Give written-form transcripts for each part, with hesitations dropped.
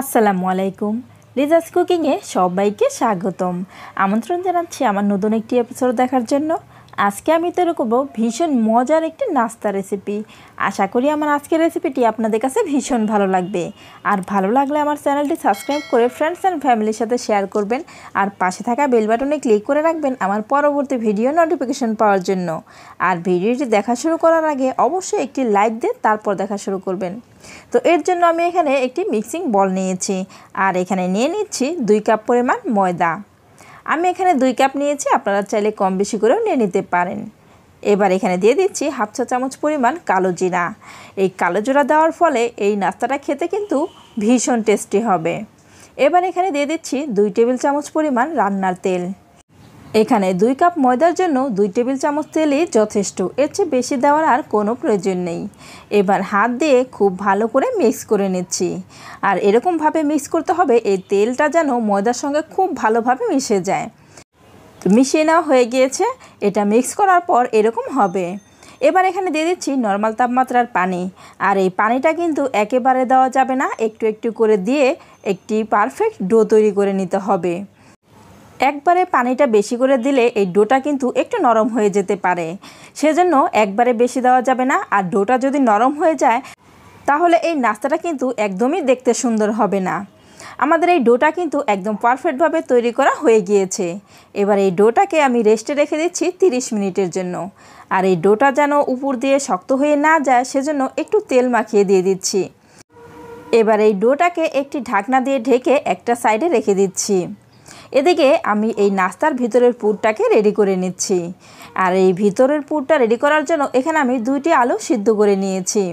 আসসালামু আলাইকুম। লিজাস কুকিংয়ে সবাইকে স্বাগতম। আমন্ত্রণ জানাচ্ছি আমার নতুন একটি এপিসোড দেখার জন্য। আজকে আমি তৈরি করব ভীষণ মজার একটি নাস্তা রেসিপি। আশা করি আমার আজকের রেসিপিটি আপনাদের কাছে ভীষণ ভালো লাগবে। আর ভালো লাগলে আমার চ্যানেলটি সাবস্ক্রাইব করে ফ্রেন্ডস অ্যান্ড ফ্যামিলির সাথে শেয়ার করবেন। আর পাশে থাকা বেল বাটনে ক্লিক করে রাখবেন আমার পরবর্তী ভিডিও নোটিফিকেশন পাওয়ার জন্য। আর ভিডিওটি দেখা শুরু করার আগে অবশ্যই একটি লাইক দিয়ে তারপর দেখা শুরু করবেন। তো এর জন্য আমি এখানে একটি মিক্সিং বল নিয়েছি আর এখানে নিয়ে নিচ্ছি 2 কাপ পরিমাণ ময়দা। আমি এখানে 2 কাপ নিয়েছি, আপনারা চাইলে কম বেশি করেও নিয়ে নিতে পারেন। এবার এখানে দিয়ে দিচ্ছি হাফ চা চামচ পরিমাণ কালো জিরা। এই কালো জিরা দেওয়ার ফলে এই নাস্তাটা খেতে কিন্তু ভীষণ টেস্টি হবে। এবার এখানে দিয়ে দিচ্ছি 2 টেবিল চামচ পরিমাণ রান্নার তেল। এখানে 2 কাপ ময়দার জন্য 2 টেবিল চামচ তেলই যথেষ্ট, এর চেয়ে বেশি দেওয়ার আর কোনো প্রয়োজন নেই। এবার হাত দিয়ে খুব ভালো করে মিক্স করে নিচ্ছি। আর এরকমভাবে মিক্স করতে হবে এই তেলটা যেন ময়দার সঙ্গে খুব ভালোভাবে মিশে যায়। তো মিশিয়ে নেওয়া হয়ে গিয়েছে। এটা মিক্স করার পর এরকম হবে। এবার এখানে দিয়ে দিচ্ছি নর্মাল তাপমাত্রার পানি। আর এই পানিটা কিন্তু একেবারে দেওয়া যাবে না, একটু একটু করে দিয়ে একটি পারফেক্ট ডো তৈরি করে নিতে হবে। একবারে পানিটা বেশি করে দিলে এই ডোটা কিন্তু একটু নরম হয়ে যেতে পারে, সেজন্য একবারে বেশি দেওয়া যাবে না। আর ডোটা যদি নরম হয়ে যায় তাহলে এই নাস্তাটা কিন্তু একদমই দেখতে সুন্দর হবে না। আমাদের এই ডোটা কিন্তু একদম পারফেক্টভাবে তৈরি করা হয়ে গিয়েছে। এবার এই ডোটাকে আমি রেস্টে রেখে দিচ্ছি 30 মিনিটের জন্য। আর এই ডোটা যেন উপর দিয়ে শক্ত হয়ে না যায় সেজন্য একটু তেল মাখিয়ে দিয়ে দিচ্ছি। এবার এই ডোটাকে একটি ঢাকনা দিয়ে ঢেকে একটা সাইডে রেখে দিচ্ছি। এদিকে আমি এই নাস্তার ভিতরের পুরটাকে রেডি করে নিচ্ছি। আর এই ভিতরের পুরটা রেডি করার জন্য এখানে আমি 2টি আলু সিদ্ধ করে নিয়েছি।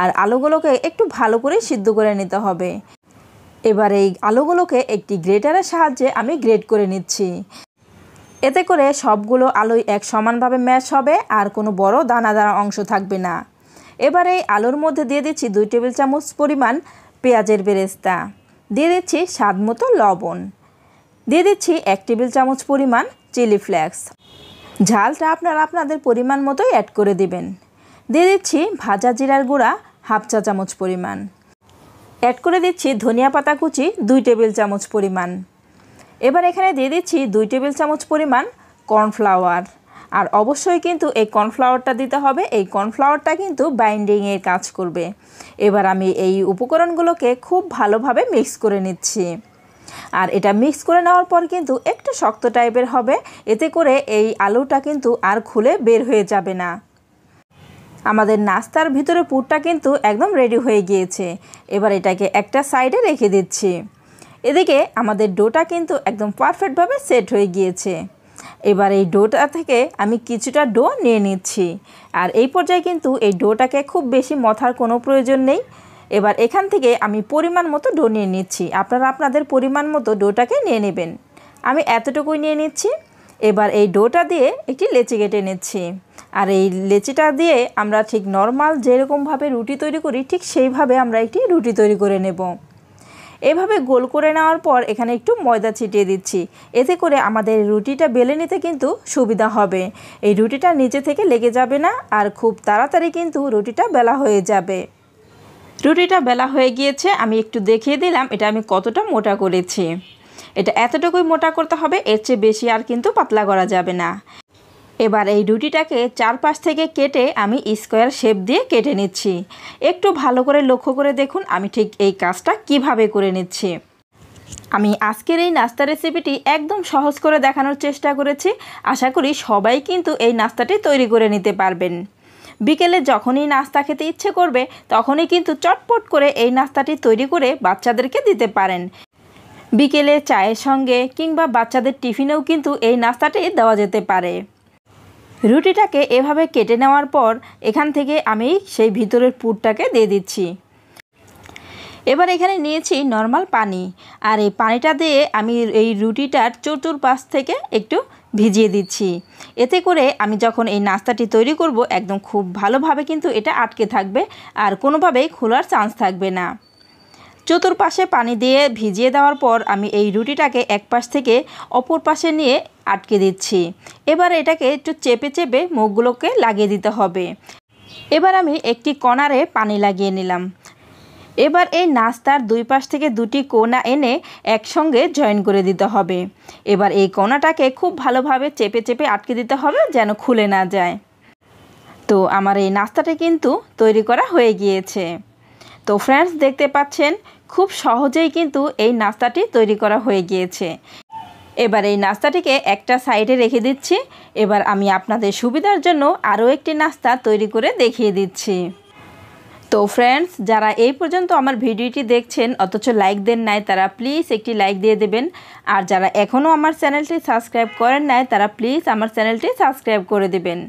আর আলুগুলোকে একটু ভালো করে সিদ্ধ করে নিতে হবে। এবার এই আলুগুলোকে একটি গ্রেটারের সাহায্যে আমি গ্রেট করে নিচ্ছি। এতে করে সবগুলো আলুই এক সমানভাবে ম্যাশ হবে আর কোনো বড় দানা দানা অংশ থাকবে না। এবার এই আলুর মধ্যে দিয়ে দিচ্ছি 2 টেবিল চামচ পরিমাণ পেঁয়াজের বেরেস্তা, দিয়ে দিচ্ছি স্বাদ মতো লবণ, দিয়ে দিচ্ছি 1 টেবিল চামচ পরিমাণ চিলি ফ্লেক্স। ঝালটা আপনারা আপনাদের পরিমাণ মতোই অ্যাড করে দিবেন। দিয়ে দিচ্ছি ভাজা জিরার গুঁড়া হাফ চা চামচ পরিমাণ। অ্যাড করে দিচ্ছি ধনিয়া পাতা কুচি 2 টেবিল চামচ পরিমাণ। এবার এখানে দিয়ে দিচ্ছি 2 টেবিল চামচ পরিমাণ কর্নফ্লাওয়ার। আর অবশ্যই কিন্তু এই কর্নফ্লাওয়ারটা দিতে হবে, এই কর্নফ্লাওয়ারটা কিন্তু বাইন্ডিংয়ের কাজ করবে। এবার আমি এই উপকরণগুলোকে খুব ভালোভাবে মিক্স করে নিচ্ছি। আর এটা মিক্স করে নেওয়ার পর কিন্তু একটু শক্ত টাইপের হবে, এতে করে এই আলুটা কিন্তু আর খুলে বের হয়ে যাবে না। আমাদের নাস্তার ভিতরে পুরটা কিন্তু একদম রেডি হয়ে গিয়েছে। এবার এটাকে একটা সাইডে রেখে দিচ্ছি। এদিকে আমাদের ডোটা কিন্তু একদম পারফেক্টভাবে সেট হয়ে গিয়েছে। এবার এই ডোটা থেকে আমি কিছুটা ডো নিয়ে নিচ্ছি। আর এই পর্যায়ে কিন্তু এই ডোটাকে খুব বেশি মথার কোনো প্রয়োজন নেই। এবার এখান থেকে আমি পরিমাণ মতো ডো নিয়ে নিচ্ছি, আপনারা আপনাদের পরিমাণ মতো ডোটাকে নিয়ে নেবেন। আমি এতটুকুই নিয়ে নিচ্ছি। এবার এই ডোটা দিয়ে একটি লেচি কেটে নিচ্ছি। আর এই লেচিটা দিয়ে আমরা ঠিক নর্মাল যেরকমভাবে রুটি তৈরি করি ঠিক সেইভাবে আমরা একটি রুটি তৈরি করে নেব। এভাবে গোল করে নেওয়ার পর এখানে একটু ময়দা ছিটিয়ে দিচ্ছি, এতে করে আমাদের রুটিটা বেলে নিতে কিন্তু সুবিধা হবে। এই রুটিটা নিচে থেকে লেগে যাবে না আর খুব তাড়াতাড়ি কিন্তু রুটিটা বেলা হয়ে যাবে। রুটিটা বেলা হয়ে গিয়েছে, আমি একটু দেখিয়ে দিলাম এটা আমি কতটা মোটা করেছি। এটা এতটুকুই মোটা করতে হবে, এর চেয়ে বেশি আর কিন্তু পাতলা করা যাবে না। এবার এই রুটিটাকে চারপাশ থেকে কেটে আমি স্কোয়ার শেপ দিয়ে কেটে নিচ্ছি। একটু ভালো করে লক্ষ্য করে দেখুন আমি ঠিক এই কাজটা কিভাবে করে নিচ্ছি। আমি আজকের এই নাস্তা রেসিপিটি একদম সহজ করে দেখানোর চেষ্টা করেছি। আশা করি সবাই কিন্তু এই নাস্তাটি তৈরি করে নিতে পারবেন। বিকেলে যখনই নাস্তা খেতে ইচ্ছে করবে তখনই কিন্তু চটপট করে এই নাস্তাটি তৈরি করে বাচ্চাদেরকে দিতে পারেন। বিকেলে চায়ের সঙ্গে কিংবা বাচ্চাদের টিফিনেও কিন্তু এই নাস্তাটি দেওয়া যেতে পারে। রুটিটাকে এভাবে কেটে নেওয়ার পর এখান থেকে আমি সেই ভিতরের পুরটাকে দিয়ে দিচ্ছি। এবার এখানে নিয়েছি নর্মাল পানি। আর এই পানিটা দিয়ে আমি এই রুটিটার চতুর্পাশ থেকে একটু ভিজিয়ে দিচ্ছি। এতে করে আমি যখন এই নাস্তাটি তৈরি করব একদম খুব ভালোভাবে কিন্তু এটা আটকে থাকবে আর কোনোভাবেই খোলার চান্স থাকবে না। চতুর্পাশে পানি দিয়ে ভিজিয়ে দেওয়ার পর আমি এই রুটিটাকে এক পাশ থেকে অপর পাশে নিয়ে আটকে দিচ্ছি। এবার এটাকে একটু চেপে চেপে মুখগুলোকে লাগিয়ে দিতে হবে। এবার আমি একটি কর্নারে পানি লাগিয়ে নিলাম। এবার এই নাস্তার দুই পাশ থেকে দুটি কোণা এনে একসঙ্গে জয়েন করে দিতে হবে। এবার এই কোণাটাকে খুব ভালোভাবে চেপে চেপে আটকে দিতে হবে যেন খুলে না যায়। তো আমার এই নাস্তাটা কিন্তু তৈরি করা হয়ে গিয়েছে। তো ফ্রেন্ডস, দেখতে পাচ্ছেন খুব সহজেই কিন্তু এই নাস্তাটি তৈরি করা হয়ে গিয়েছে। এবার এই নাস্তাটিকে একটা সাইডে রেখে দিচ্ছি। এবার আমি আপনাদের সুবিধার জন্য আরও একটি নাস্তা তৈরি করে দেখিয়ে দিচ্ছি। তো ফ্রেন্ডস, যারা এই পর্যন্ত আমার ভিডিওটি দেখছেন অথচ লাইক দেন নাই, তারা প্লিজ একটি লাইক দিয়ে দেবেন। আর যারা এখনও আমার চ্যানেলটি সাবস্ক্রাইব করেন নাই, তারা প্লিজ আমার চ্যানেলটি সাবস্ক্রাইব করে দেবেন।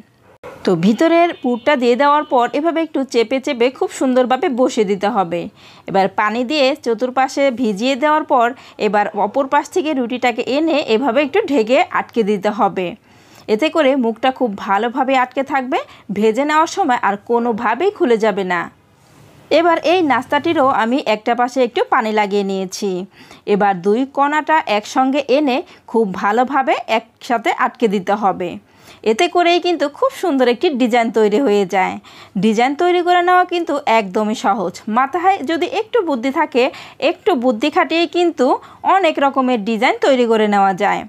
তো ভিতরের পুরটা দিয়ে দেওয়ার পর এভাবে একটু চেপে চেপে খুব সুন্দরভাবে বসিয়ে দিতে হবে। এবার পানি দিয়ে চতুর্পাশে ভিজিয়ে দেওয়ার পর এবার অপর পাশ থেকে রুটিটাকে এনে এভাবে একটু ঢেকে আটকে দিতে হবে। এতে করে মুখটা খুব ভালোভাবে আটকে থাকবে, ভেজে নেওয়ার সময় আর কোনোভাবেই খুলে যাবে না। এবার এই নাস্তাটিরও আমি একটা পাশে একটু পানি লাগিয়ে নিয়েছি। এবার দুই কোণাটা একসঙ্গে এনে খুব ভালোভাবে একসাথে আটকে দিতে হবে। এতে করেই কিন্তু খুব সুন্দর একটি ডিজাইন তৈরি হয়ে যায়। ডিজাইন তৈরি করে নেওয়া কিন্তু একদমই সহজ। মাথায় যদি একটু বুদ্ধি থাকে, একটু বুদ্ধি খাটিয়েই কিন্তু অনেক রকমের ডিজাইন তৈরি করে নেওয়া যায়।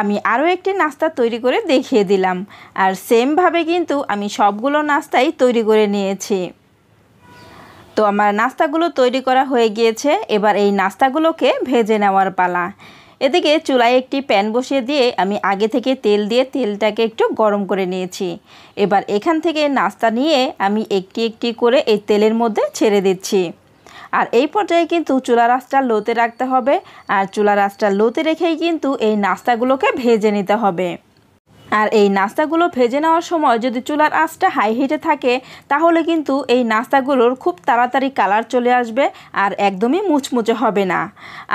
আমি আরও একটি নাস্তা তৈরি করে দেখিয়ে দিলাম। আর সেমভাবে কিন্তু আমি সবগুলো নাস্তাই তৈরি করে নিয়েছি। তো আমার নাস্তাগুলো তৈরি করা হয়ে গিয়েছে। এবার এই নাস্তাগুলোকে ভেজে নেওয়ার পালা। এদিকে চুলায় একটি প্যান বসিয়ে দিয়ে আমি আগে থেকে তেল দিয়ে তেলটাকে একটু গরম করে নিয়েছি। এবার এখান থেকে নাস্তা নিয়ে আমি একটি একটি করে এই তেলের মধ্যে ছেড়ে দিচ্ছি। আর এই পর্যায়ে কিন্তু চুলার আঁচটা লোতে রাখতে হবে। আর চুলার আঁচটা লোতে রেখেই কিন্তু এই নাস্তাগুলোকে ভেজে নিতে হবে। আর এই নাস্তাগুলো ভেজে নেওয়ার সময় যদি চুলার আঁচটা হাই হিটে থাকে, তাহলে কিন্তু এই নাস্তাগুলোর খুব তাড়াতাড়ি কালার চলে আসবে আর একদমই মুচমুচে হবে না।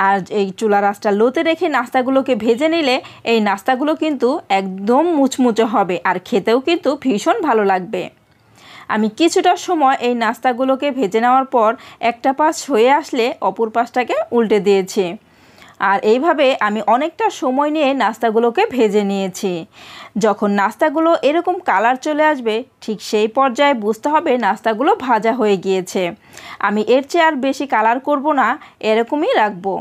আর এই চুলার আঁচটা লোতে রেখে নাস্তাগুলোকে ভেজে নিলে এই নাস্তাগুলো কিন্তু একদম মুচমুচে হবে আর খেতেও কিন্তু ভীষণ ভালো লাগবে। আমি কিছুটা সময় এই নাস্তাগুলোকে ভেজে নেওয়ার পর একটা পাশ হয়ে আসলে অপর পাশটাকে উল্টে দিয়েছি। আর এইভাবে আমি অনেকটা সময় নিয়ে নাস্তাগুলোকে ভেজে নিয়েছি। যখন নাস্তাগুলো এরকম কালার চলে আসবে, ঠিক সেই পর্যায়ে বুঝতে হবে নাস্তাগুলো ভাজা হয়ে গিয়েছে। আমি এর চেয়ে আর বেশি কালার করব না, এরকমই রাখবো।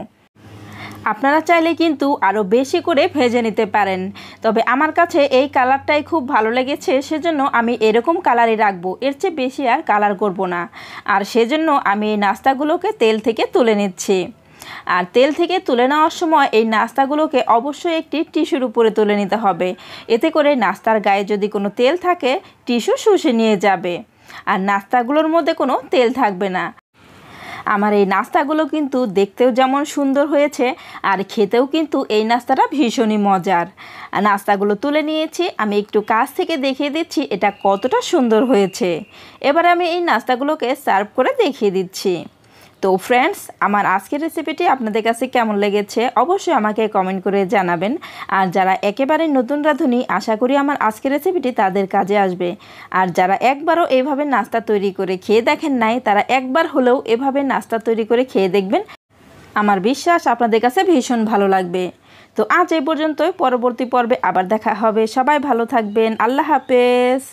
আপনারা চাইলে কিন্তু আরও বেশি করে ভেজে নিতে পারেন, তবে আমার কাছে এই কালারটাই খুব ভালো লেগেছে, সেজন্য আমি এরকম কালারই রাখবো। এর চেয়ে বেশি আর কালার করব না। আর সেজন্য আমি এই নাস্তাগুলোকে তেল থেকে তুলে নিচ্ছি। আর তেল থেকে তুলে নেওয়ার সময় এই নাস্তাগুলোকে অবশ্যই একটি টিস্যুর উপরে তুলে নিতে হবে। এতে করে নাস্তার গায়ে যদি কোনো তেল থাকে, টিস্যু শুষে নিয়ে যাবে আর নাস্তাগুলোর মধ্যে কোনো তেল থাকবে না। আমার এই নাস্তাগুলো কিন্তু দেখতেও যেমন সুন্দর হয়েছে আর খেতেও কিন্তু এই নাস্তাটা ভীষণই মজার। আর নাস্তাগুলো তুলে নিয়েছি, আমি একটু কাছ থেকে দেখিয়ে দিচ্ছি এটা কতটা সুন্দর হয়েছে। এবার আমি এই নাস্তাগুলোকে সার্ভ করে দেখিয়ে দিচ্ছি। তো ফ্রেন্ডস, আমার আজকের রেসিপিটি আপনাদের কাছে কেমন লেগেছে অবশ্যই আমাকে কমেন্ট করে জানাবেন। আর যারা একেবারে নতুন রাঁধুনি, আশা করি আমার আজকের রেসিপিটি তাদের কাজে আসবে। আর যারা একবারও এইভাবে নাস্তা তৈরি করে খেয়ে দেখেন নাই, তারা একবার হলেও এভাবে নাস্তা তৈরি করে খেয়ে দেখবেন। আমার বিশ্বাস আপনাদের কাছে ভীষণ ভালো লাগবে। তো আজ এই পর্যন্তই, পরবর্তী পর্বে আবার দেখা হবে। সবাই ভালো থাকবেন। আল্লাহ হাফেজ।